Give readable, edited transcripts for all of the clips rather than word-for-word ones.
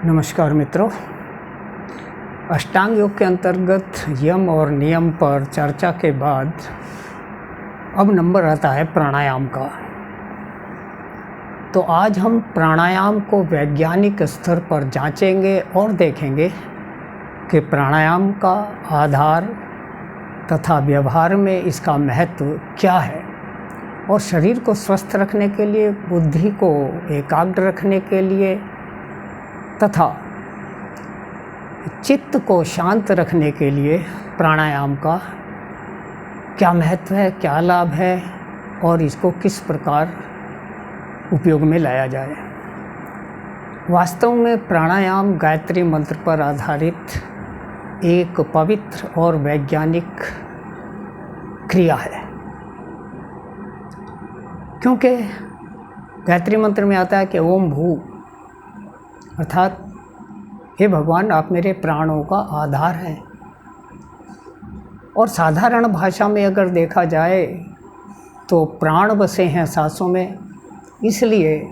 नमस्कार मित्रों, अष्टांग योग के अंतर्गत यम और नियम पर चर्चा के बाद अब नंबर आता है प्राणायाम का। तो आज हम प्राणायाम को वैज्ञानिक स्तर पर जांचेंगे और देखेंगे कि प्राणायाम का आधार तथा व्यवहार में इसका महत्व क्या है और शरीर को स्वस्थ रखने के लिए, बुद्धि को एकाग्र रखने के लिए तथा चित्त को शांत रखने के लिए प्राणायाम का क्या महत्व है, क्या लाभ है और इसको किस प्रकार उपयोग में लाया जाए। वास्तव में प्राणायाम गायत्री मंत्र पर आधारित एक पवित्र और वैज्ञानिक क्रिया है, क्योंकि गायत्री मंत्र में आता है कि ओम भू, अर्थात हे भगवान आप मेरे प्राणों का आधार हैं। और साधारण भाषा में अगर देखा जाए तो प्राण बसे हैं सांसों में, इसलिए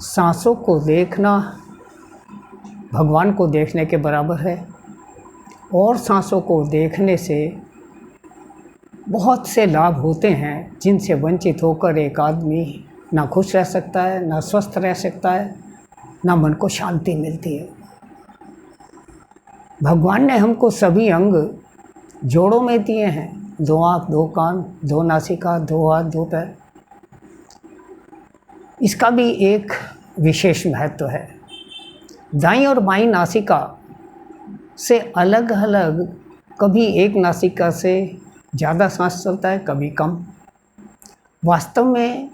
सांसों को देखना भगवान को देखने के बराबर है। और सांसों को देखने से बहुत से लाभ होते हैं जिनसे वंचित होकर एक आदमी ना खुश रह सकता है, ना स्वस्थ रह सकता है, ना मन को शांति मिलती है। भगवान ने हमको सभी अंग जोड़ों में दिए हैं, 2 आँख, 2 कान, 2 नासिका, 2 हाथ, 2 पैर। इसका भी एक विशेष महत्व है। दाईं और बाईं नासिका से अलग अलग, कभी एक नासिका से ज़्यादा सांस चलता है, कभी कम। वास्तव में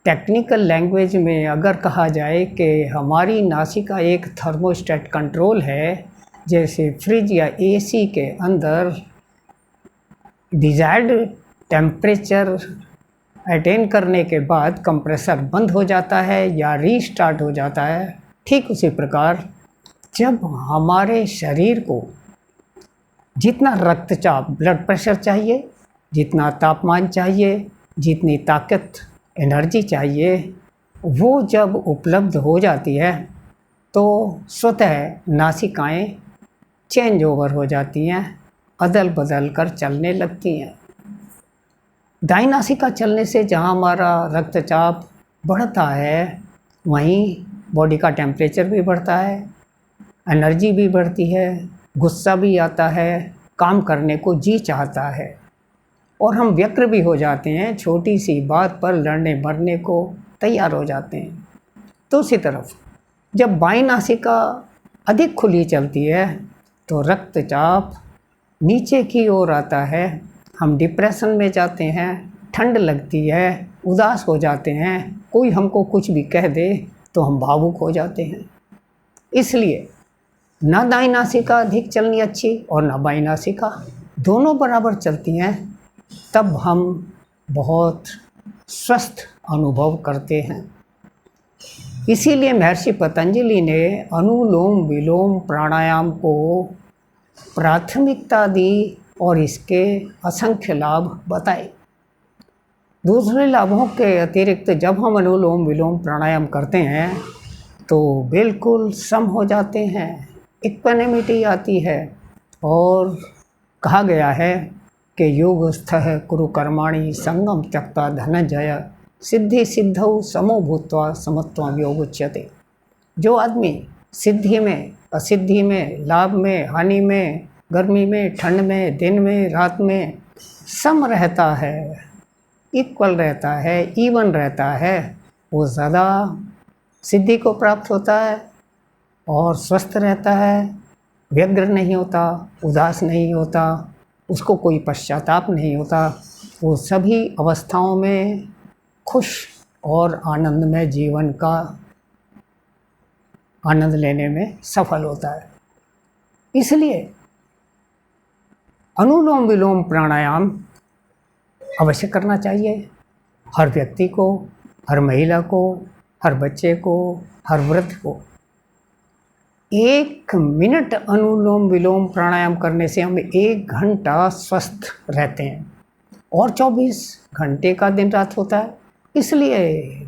टेक्निकल लैंग्वेज में अगर कहा जाए कि हमारी नासिका एक थर्मोस्टेट कंट्रोल है, जैसे फ्रिज या एसी के अंदर डिज़ायर्ड टेम्परेचर अटेन करने के बाद कंप्रेसर बंद हो जाता है या रीस्टार्ट हो जाता है, ठीक उसी प्रकार जब हमारे शरीर को जितना रक्तचाप, ब्लड प्रेशर चाहिए, जितना तापमान चाहिए, जितनी ताकत, एनर्जी चाहिए, वो जब उपलब्ध हो जाती है तो स्वतः नासिकाएं चेंज ओवर हो जाती हैं, अदल बदल कर चलने लगती हैं। दाईं नासिका चलने से जहाँ हमारा रक्तचाप बढ़ता है, वहीं बॉडी का टेम्परेचर भी बढ़ता है, एनर्जी भी बढ़ती है, गुस्सा भी आता है, काम करने को जी चाहता है और हम व्यग्र भी हो जाते हैं, छोटी सी बात पर लड़ने मरने को तैयार हो जाते हैं। दूसरी तरफ जब बाईं नासिका अधिक खुली चलती है तो रक्तचाप नीचे की ओर आता है, हम डिप्रेशन में जाते हैं, ठंड लगती है, उदास हो जाते हैं, कोई हमको कुछ भी कह दे तो हम भावुक हो जाते हैं। इसलिए ना दाईं नासिका अधिक चलनी अच्छी और ना बाईं नासिका, दोनों बराबर चलती हैं, तब हम बहुत स्वस्थ अनुभव करते हैं। इसीलिए महर्षि पतंजलि ने अनुलोम विलोम प्राणायाम को प्राथमिकता दी और इसके असंख्य लाभ बताए। दूसरे लाभों के अतिरिक्त जब हम अनुलोम विलोम प्राणायाम करते हैं तो बिल्कुल सम हो जाते हैं, इक्वेनिमिटी आती है और कहा गया है कि योगस्थः कुरु कर्माणि संगम त्यक्त्वा धनंजय सिद्धि सिद्धौ समो भूत्वा समत्वं योग उच्यते। जो आदमी सिद्धि में, असिद्धि में, लाभ में, हानि में, गर्मी में, ठंड में, दिन में, रात में सम रहता है, इक्वल रहता है, इवन रहता है, वो ज़्यादा सिद्धि को प्राप्त होता है और स्वस्थ रहता है, व्यग्र नहीं होता, उदास नहीं होता, उसको कोई पश्चाताप नहीं होता, वो सभी अवस्थाओं में खुश और आनंदमय जीवन का आनंद लेने में सफल होता है। इसलिए अनुलोम विलोम प्राणायाम अवश्य करना चाहिए, हर व्यक्ति को, हर महिला को, हर बच्चे को, हर वृद्ध को। 1 मिनट अनुलोम विलोम प्राणायाम करने से हम 1 घंटा स्वस्थ रहते हैं और 24 घंटे का दिन रात होता है। इसलिए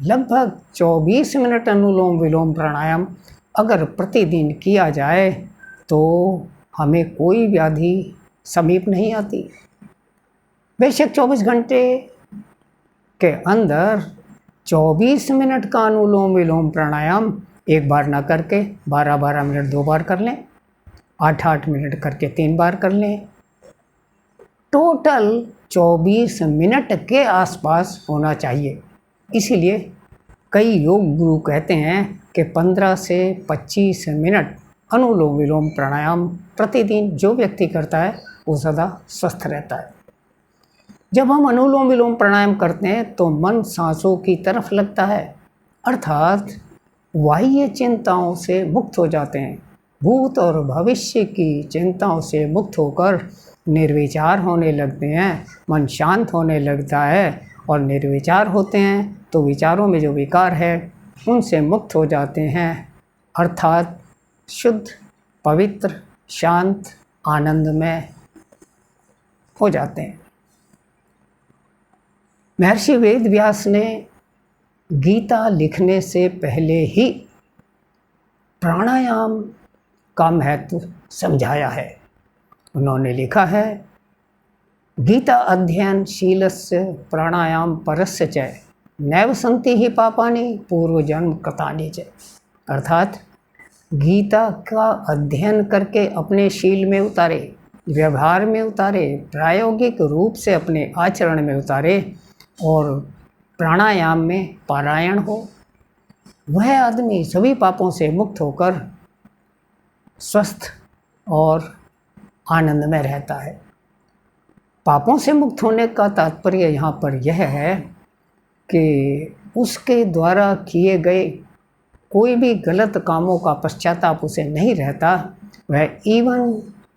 लगभग 24 मिनट अनुलोम विलोम प्राणायाम अगर प्रतिदिन किया जाए तो हमें कोई व्याधि समीप नहीं आती। बेशक 24 घंटे के अंदर 24 मिनट का अनुलोम विलोम प्राणायाम एक बार ना करके 12-12 मिनट 2 बार कर लें, 8-8 मिनट करके 3 बार कर लें। टोटल 24 मिनट के आसपास होना चाहिए। इसीलिए कई योग गुरु कहते हैं कि 15 से 25 मिनट अनुलोम विलोम प्राणायाम प्रतिदिन जो व्यक्ति करता है वो सदा स्वस्थ रहता है। जब हम अनुलोम विलोम प्राणायाम करते हैं तो मन सांसों की तरफ लगता है, अर्थात बाह्य चिंताओं से मुक्त हो जाते हैं। भूत और भविष्य की चिंताओं से मुक्त होकर निर्विचार होने लगते हैं, मन शांत होने लगता है और निर्विचार होते हैं तो विचारों में जो विकार है उनसे मुक्त हो जाते हैं, अर्थात शुद्ध, पवित्र, शांत, आनंदमय हो जाते हैं। महर्षि वेदव्यास ने गीता लिखने से पहले ही प्राणायाम का महत्व समझाया है। उन्होंने लिखा है, गीता अध्ययन शीलस्य प्राणायाम परस्य च नैव सन्ति ही पापानि पूर्व जन्म कृतानि च। अर्थात गीता का अध्ययन करके अपने शील में उतारे, व्यवहार में उतारे, प्रायोगिक रूप से अपने आचरण में उतारे और प्राणायाम में पारायण हो, वह आदमी सभी पापों से मुक्त होकर स्वस्थ और आनंद में रहता है। पापों से मुक्त होने का तात्पर्य यहाँ पर यह है कि उसके द्वारा किए गए कोई भी गलत कामों का पश्चाताप उसे नहीं रहता। वह इवन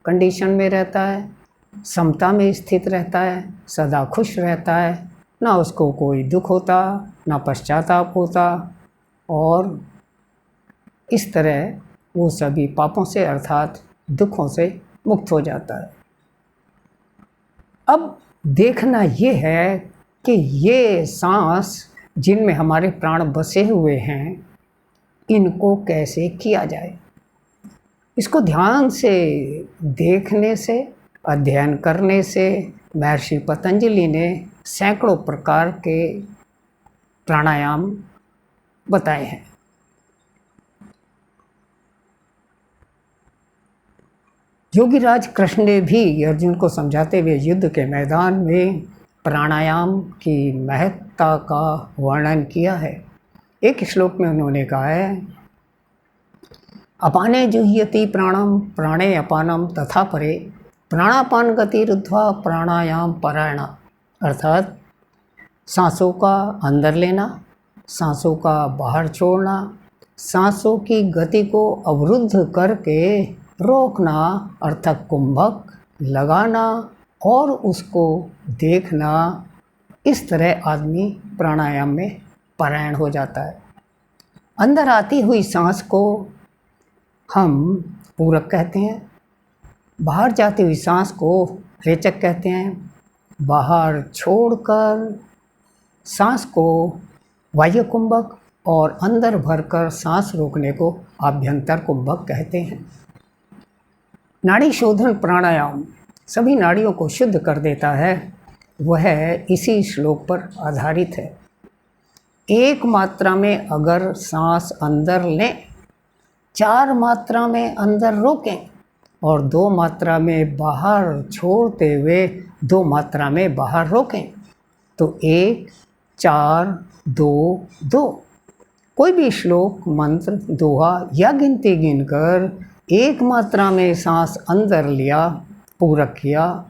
कंडीशन में रहता है, समता में स्थित रहता है, सदा खुश रहता है, ना उसको कोई दुख होता ना पश्चाताप होता, और इस तरह वो सभी पापों से अर्थात दुखों से मुक्त हो जाता है। अब देखना ये है कि ये सांस जिनमें हमारे प्राण बसे हुए हैं इनको कैसे किया जाए। इसको ध्यान से देखने से, अध्ययन करने से महर्षि पतंजलि ने सैकड़ों प्रकार के प्राणायाम बताए हैं। योगीराज कृष्ण ने भी अर्जुन को समझाते हुए युद्ध के मैदान में प्राणायाम की महत्ता का वर्णन किया है। एक श्लोक में उन्होंने कहा है, अपाने जुह्यति प्राणम प्राणे अपानम तथा परे प्राणापान गतिरुद्ध्वा प्राणायाम परायणा। अर्थात सांसों का अंदर लेना, सांसों का बाहर छोड़ना, सांसों की गति को अवरुद्ध करके रोकना अर्थात कुंभक लगाना और उसको देखना, इस तरह आदमी प्राणायाम में पारायण हो जाता है। अंदर आती हुई सांस को हम पूरक कहते हैं, बाहर जाती हुई सांस को रेचक कहते हैं, बाहर छोड़कर सांस को बाह्य कुंभक और अंदर भरकर सांस रोकने को आभ्यंतर कुंभक कहते हैं। नाड़ी शोधन प्राणायाम सभी नाड़ियों को शुद्ध कर देता है, वह इसी श्लोक पर आधारित है। एक मात्रा में अगर सांस अंदर लें, 4 मात्रा में अंदर रोकें और 2 मात्रा में बाहर छोड़ते हुए 2 मात्रा में बाहर रोकें तो 1 4 2 2। कोई भी श्लोक, मंत्र, दोहा या गिनती गिनकर 1 मात्रा में सांस अंदर लिया, पूरक किया,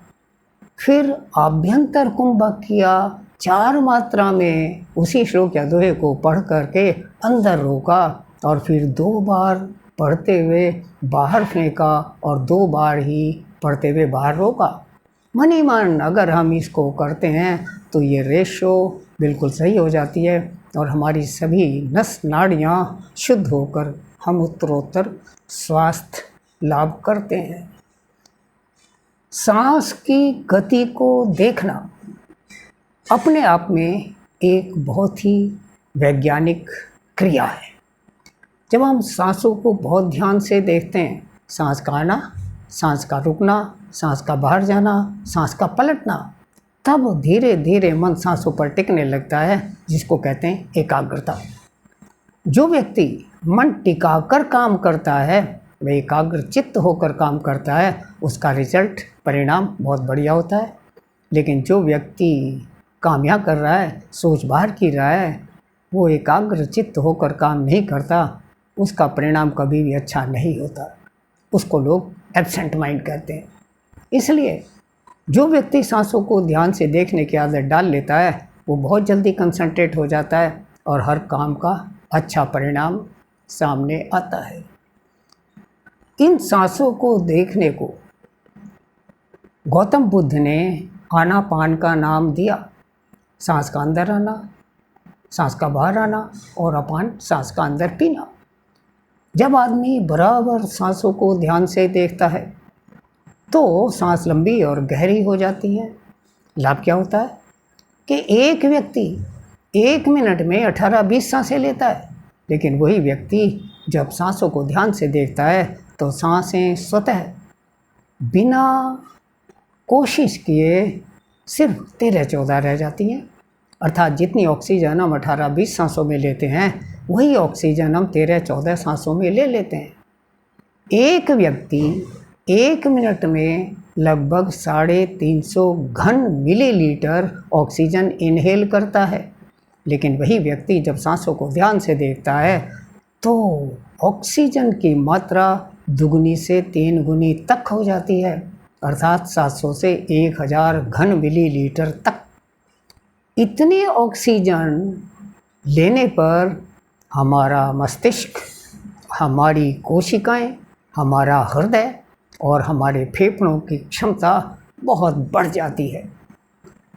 फिर आभ्यंतर कुंभक किया, 4 मात्रा में उसी श्लोक या दोहे को पढ़ करके अंदर रोका और फिर 2 बार पढ़ते हुए बाहर फेंका और 2 बार ही पढ़ते हुए बाहर रोका। मन ही मन अगर हम इसको करते हैं तो ये रेशो बिल्कुल सही हो जाती है और हमारी सभी नस नाड़ियाँ शुद्ध होकर हम उत्तरोत्तर स्वास्थ्य लाभ करते हैं। सांस की गति को देखना अपने आप में एक बहुत ही वैज्ञानिक क्रिया है। जब हम सांसों को बहुत ध्यान से देखते हैं, सांस का आना, सांस का रुकना, सांस का बाहर जाना, सांस का पलटना, तब धीरे धीरे मन सांसों पर टिकने लगता है, जिसको कहते हैं एकाग्रता। जो व्यक्ति मन टिकाकर काम करता है, वह एकाग्र चित्त होकर काम करता है, उसका रिजल्ट परिणाम बहुत बढ़िया होता है। लेकिन जो व्यक्ति काम यहाँ कर रहा है, सोच बाहर की रहा है, वो एकाग्र चित्त होकर काम नहीं करता, उसका परिणाम कभी भी अच्छा नहीं होता। उसको लोग एब्सेंट माइंड कहते हैं। इसलिए जो व्यक्ति सांसों को ध्यान से देखने की आदत डाल लेता है, वो बहुत जल्दी कंसंट्रेट हो जाता है और हर काम का अच्छा परिणाम सामने आता है। इन सांसों को देखने को गौतम बुद्ध ने आनापान का नाम दिया। सांस का अंदर आना, सांस का बाहर आना और अपान सांस का अंदर पीना। जब आदमी बराबर सांसों को ध्यान से देखता है तो सांस लंबी और गहरी हो जाती है। लाभ क्या होता है कि एक व्यक्ति 1 मिनट में 18-20 सांसें लेता है, लेकिन वही व्यक्ति जब सांसों को ध्यान से देखता है तो सांसें स्वतः बिना कोशिश किए सिर्फ 13-14 रह जाती हैं। अर्थात जितनी ऑक्सीजन हम 18-20 सांसों में लेते हैं, वही ऑक्सीजन हम 13-14 सांसों में ले लेते हैं। एक व्यक्ति 1 मिनट में लगभग 350 घन मिलीलीटर ऑक्सीजन इनहेल करता है, लेकिन वही व्यक्ति जब सांसों को ध्यान से देखता है तो ऑक्सीजन की मात्रा दुगुनी से 3 गुनी तक हो जाती है, अर्थात 700 से 1000 घन मिलीलीटर तक। इतनी ऑक्सीजन लेने पर हमारा मस्तिष्क, हमारी कोशिकाएं, हमारा हृदय और हमारे फेफड़ों की क्षमता बहुत बढ़ जाती है।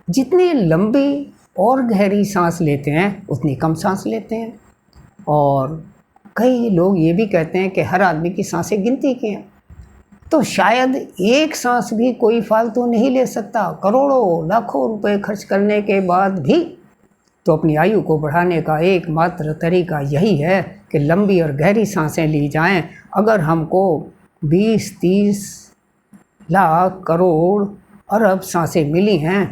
जितनी लंबी और गहरी सांस लेते हैं, उतनी कम सांस लेते हैं। और कई लोग ये भी कहते हैं कि हर आदमी की सांसें गिनती की हैं, तो शायद एक सांस भी कोई फालतू नहीं ले सकता। करोड़ों लाखों रुपए खर्च करने के बाद भी तो अपनी आयु को बढ़ाने का एकमात्र तरीका यही है कि लंबी और गहरी सांसें ली जाएं। अगर हमको 20-30 लाख करोड़ अरब सांसें मिली हैं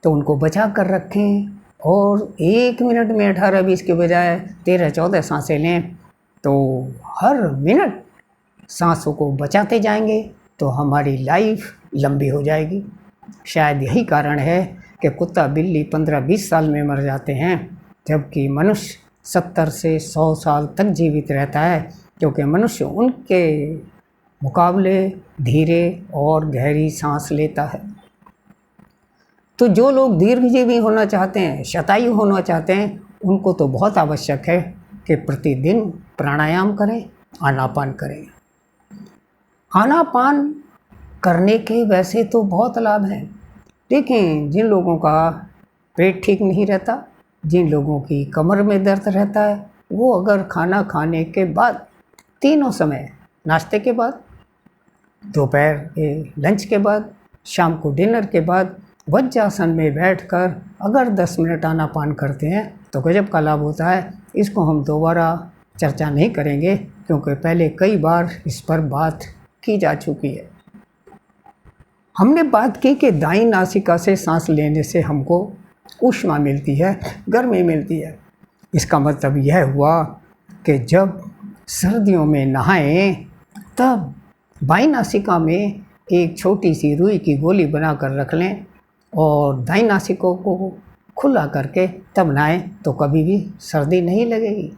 तो उनको बचा कर रखें और 1 मिनट में 18-20 के बजाय 13-14 सांसें लें, तो हर मिनट सांसों को बचाते जाएंगे तो हमारी लाइफ लंबी हो जाएगी। शायद यही कारण है कि कुत्ता बिल्ली 15-20 साल में मर जाते हैं, जबकि मनुष्य 70 से 100 साल तक जीवित रहता है, क्योंकि मनुष्य उनके मुकाबले धीरे और गहरी सांस लेता है। तो जो लोग दीर्घजीवी होना चाहते हैं, शतायु होना चाहते हैं, उनको तो बहुत आवश्यक है कि प्रतिदिन प्राणायाम करें, आनापान करें। आनापान करने के वैसे तो बहुत लाभ हैं, लेकिन जिन लोगों का पेट ठीक नहीं रहता, जिन लोगों की कमर में दर्द रहता है, वो अगर खाना खाने के बाद तीनों समय, नाश्ते के बाद, दोपहर के लंच के बाद, शाम को डिनर के बाद वज्रासन में बैठकर अगर 10 मिनट आनापान करते हैं तो गजब का लाभ होता है। इसको हम दोबारा चर्चा नहीं करेंगे, क्योंकि पहले कई बार इस पर बात की जा चुकी है। हमने बात की कि दाईं नासिका से सांस लेने से हमको ऊष्मा मिलती है, गर्मी मिलती है। इसका मतलब यह हुआ कि जब सर्दियों में नहाएं तब बाईं नासिका में एक छोटी सी रुई की गोली बनाकर रख लें और दाईं नासिका को खुला करके तब नहाएं तो कभी भी सर्दी नहीं लगेगी।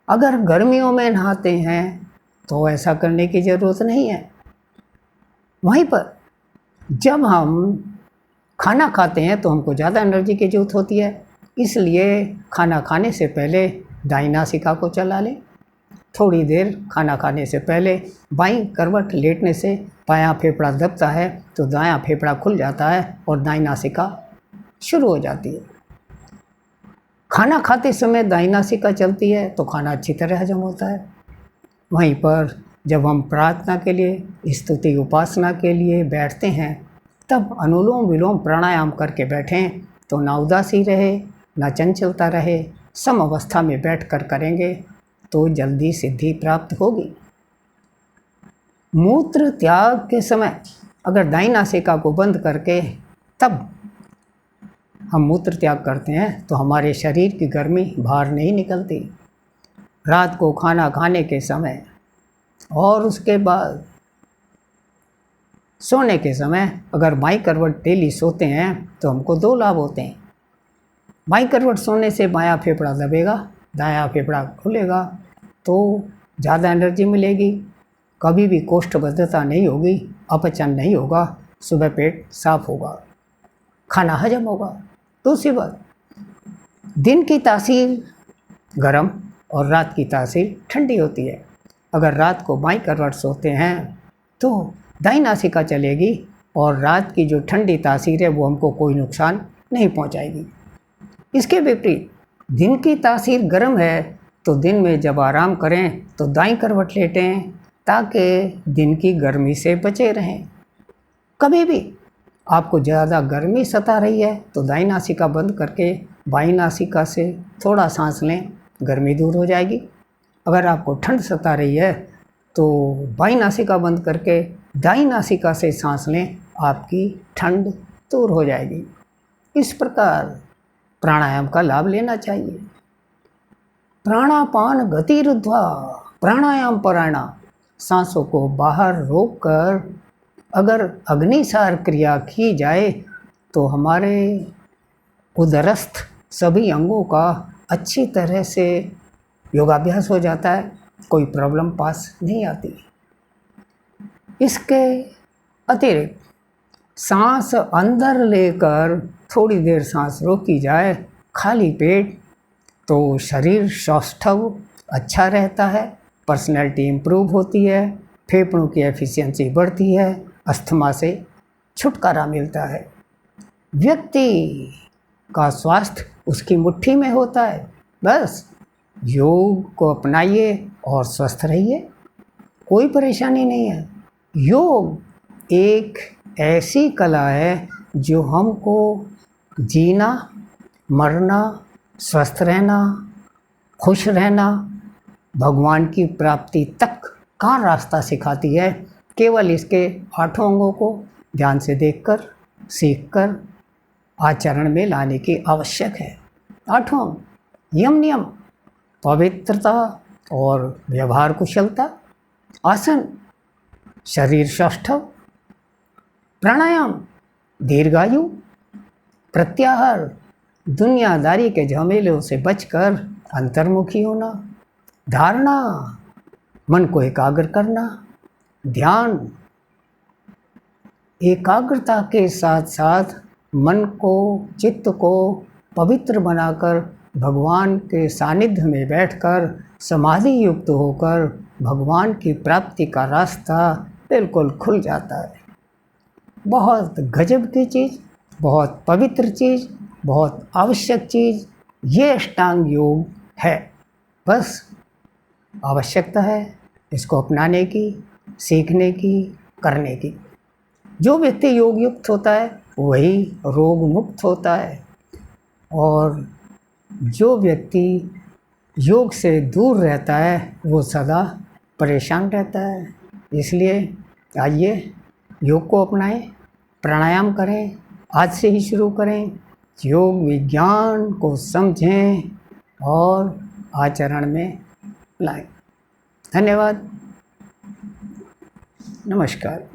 अगर गर्मियों में नहाते हैं तो ऐसा करने की ज़रूरत नहीं है। वहीं पर जब हम खाना खाते हैं तो हमको ज़्यादा एनर्जी की ज़रूरत होती है, इसलिए खाना खाने से पहले दाईं नासिका को चला लें। थोड़ी देर खाना खाने से पहले बाईं करवट लेटने से बायां फेफड़ा दबता है तो दायां फेफड़ा खुल जाता है और दाईं नासिका शुरू हो जाती है। खाना खाते समय दाईं नासिका चलती है तो खाना अच्छी तरह हजम होता है। वहीं पर जब हम प्रार्थना के लिए, स्तुति उपासना के लिए बैठते हैं, तब अनुलोम विलोम प्राणायाम करके बैठें तो ना उदासी रहे, ना चंचलता रहे, सम अवस्था में बैठकर करेंगे तो जल्दी सिद्धि प्राप्त होगी। मूत्र त्याग के समय अगर दाईं नासिका को बंद करके तब हम मूत्र त्याग करते हैं तो हमारे शरीर की गर्मी बाहर नहीं निकलती। रात को खाना खाने के समय और उसके बाद सोने के समय अगर बाईं करवट डेली सोते हैं तो हमको 2 लाभ होते हैं। बाईं करवट सोने से बायां फेफड़ा दबेगा, दायां फेफड़ा खुलेगा तो ज़्यादा एनर्जी मिलेगी, कभी भी कोष्ठबद्धता नहीं होगी, अपचन नहीं होगा, सुबह पेट साफ होगा, खाना हजम होगा। दूसरी बात, दिन की तासीर गर्म और रात की तासीर ठंडी होती है। अगर रात को बाईं करवट सोते हैं तो दाईं नासिका चलेगी और रात की जो ठंडी तासीर है वो हमको कोई नुकसान नहीं पहुंचाएगी। इसके विपरीत दिन की तासीर गर्म है तो दिन में जब आराम करें तो दाईं करवट लेटें ताकि दिन की गर्मी से बचे रहें। कभी भी आपको ज़्यादा गर्मी सता रही है तो दाईं नासिका बंद करके बाईं नासिका से थोड़ा सांस लें, गर्मी दूर हो जाएगी। अगर आपको ठंड सता रही है तो बाईं नासिका बंद करके दाईं नासिका से सांस लें, आपकी ठंड दूर हो जाएगी। इस प्रकार प्राणायाम का लाभ लेना चाहिए। प्राणापान गतिरुद्ध्वा प्राणायाम परायणा, सांसों को बाहर रोककर अगर अग्निसार क्रिया की जाए तो हमारे उदरस्थ सभी अंगों का अच्छी तरह से योगाभ्यास हो जाता है, कोई प्रॉब्लम पास नहीं आती। इसके अतिरिक्त सांस अंदर लेकर थोड़ी देर सांस रोकी जाए खाली पेट तो शरीर सौष्ठव अच्छा रहता है, पर्सनैलिटी इम्प्रूव होती है, फेफड़ों की एफिशिएंसी बढ़ती है, अस्थमा से छुटकारा मिलता है। व्यक्ति का स्वास्थ्य उसकी मुट्ठी में होता है। बस योग को अपनाइए और स्वस्थ रहिए, कोई परेशानी नहीं है। योग एक ऐसी कला है जो हमको जीना, मरना, स्वस्थ रहना, खुश रहना, भगवान की प्राप्ति तक का रास्ता सिखाती है। केवल इसके 8 अंगों को ध्यान से देखकर, सीखकर आचरण में लाने की आवश्यक है। 8 अंग, यम नियम, पवित्रता और व्यवहार कुशलता, आसन, शरीर सौष्ठव, प्राणायाम, दीर्घायु, प्रत्याहार, दुनियादारी के झमेलों से बचकर अंतर्मुखी होना, धारणा, मन को एकाग्र करना, ध्यान, एकाग्रता के साथ साथ मन को, चित्त को पवित्र बनाकर भगवान के सानिध्य में बैठकर समाधि युक्त होकर भगवान की प्राप्ति का रास्ता बिल्कुल खुल जाता है। बहुत गजब की चीज़, बहुत पवित्र चीज़, बहुत आवश्यक चीज़ ये अष्टांग योग है। बस आवश्यकता है इसको अपनाने की, सीखने की, करने की। जो व्यक्ति योग युक्त होता है वही रोग मुक्त होता है और जो व्यक्ति योग से दूर रहता है वो सदा परेशान रहता है। इसलिए आइए योग को अपनाएं, प्राणायाम करें, आज से ही शुरू करें, योग विज्ञान को समझें और आचरण में लाएं। धन्यवाद, नमस्कार।